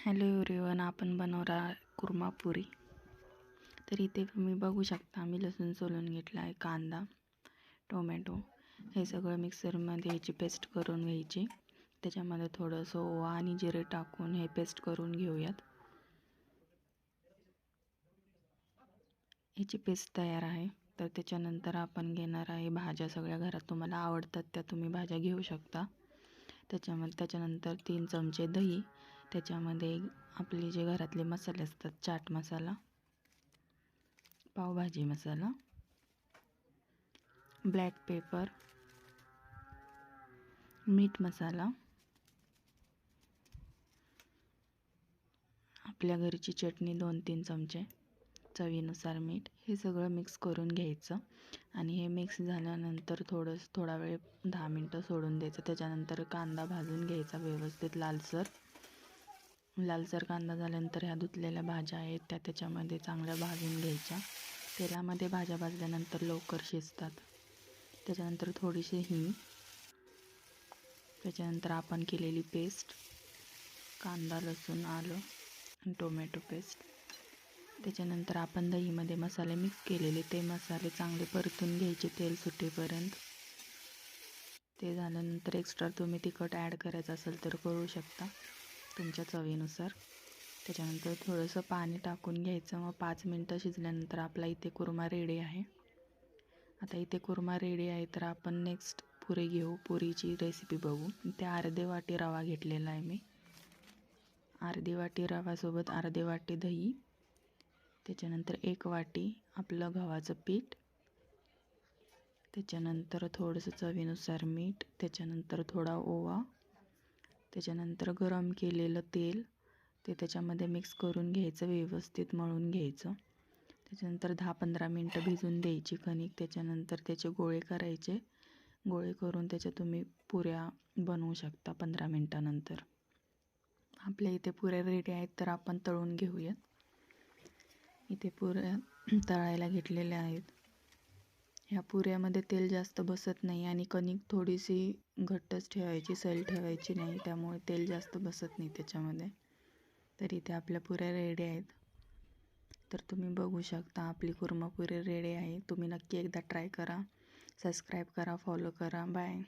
Hello everyone, आपण बनवणार कुर्मापुरी। तर इथे तुम्ही बघू शकता, मी लसूण सोलून घेतला आहे, कांदा, टोमॅटो हे सगळं मिक्सरमध्ये याची पेस्ट करून घ्यायची। त्याच्यामध्ये थोडंसं ओवा आणि जिरे टाकून हे पेस्ट करून घेऊयात। याची पेस्ट तयार आहे। तर त्याच्यानंतर आपण घेणार आहे भाज्या, सगळ्या घरात तुम्हाला आवडतात त्या तुम्ही भाज्या घेऊ शकता। त्याच्यानंतर 3 चमचे दही, त्याच्यामध्ये आपले जे घरातले मसाले असतात, चाट मसाला, पावभाजी मसाला, ब्लॅक पेपर, मीठ मसाला, आपल्या घरची चटणी 2-3 चमचे, चवीनुसार मीठ, हे सगळं मिक्स करून घ्यायचं। आणि हे मिक्स झाल्यानंतर थोडा वेळ 10 मिनटं सोडून द्यायचं। त्याच्यानंतर कांदा भाजून घ्यायचा व्यवस्थित लालसर कांदा झाल्यानंतर ह्या धुतलेल्या भाज्या आहेत त्या त्याच्यामध्ये चांगल्या भाजून घ्यायच्या। तेलामध्ये भाज्या भाजल्यानंतर लवकर शिजतात। त्याच्यानंतर थोडीशी हिंग, त्याच्यानंतर आपण केलेली पेस्ट, कांदा, लसूण, आलं आणि टोमॅटो पेस्ट, त्याच्यानंतर आपण दहीमध्ये मसाले मिक्स केलेले ते मसाले चांगले परतून घ्यायचे तेल सुटेपर्यंत। ते झाल्यानंतर एक्स्ट्रा तुम्ही तिखट ॲड करायचं असेल तर करू शकता तुमच्या चवीनुसार। त्याच्यानंतर थोडंसं पाणी टाकून घ्यायचं। मग 5 मिनटं शिजल्यानंतर आपला इथे कुर्मा रेडी आहे। आता इथे कुर्मा रेडी आहे, तर आपण नेक्स्ट पुरी घेऊ। पुरीची रेसिपी बघू। इथे अर्धी वाटी रवा घेतलेला आहे मी। अर्धी वाटी रवासोबत अर्धी वाटी दही, त्याच्यानंतर 1 वाटी आपलं गव्हाचं पीठ, त्याच्यानंतर थोडंसं चवीनुसार मीठ, त्याच्यानंतर थोडा ओवा, त्याच्यानंतर गरम केलेलं तेल ते त्याच्यामध्ये मिक्स करून घ्यायचं, व्यवस्थित मळून घ्यायचं। त्याच्यानंतर 10-15 मिनटं भिजून द्यायची कणिक। त्याच्यानंतर त्याचे गोळे करायचे। गोळे करून त्याच्या तुम्ही पुऱ्या बनवू शकता 15 मिनटानंतर। आपल्या इथे पुऱ्या रेडी आहेत, तर आपण तळून घेऊयात। इथे पुऱ्या तळायला घेतलेल्या आहेत। ह्या पुऱ्यामध्ये तेल जास्त बसत नाही आणि कणिक थोडीशी घट्टच ठेवायची, सैल ठेवायची नाही, त्यामुळे तेल जास्त बसत नाही त्याच्यामध्ये। तर इथे आपल्या पुऱ्या रेडी आहेत, तर तुम्ही बघू शकता आपली कुर्मापुरी रेडी आहे। तुम्ही नक्की एकदा ट्राय करा, सबस्क्राईब करा, फॉलो करा। बाय।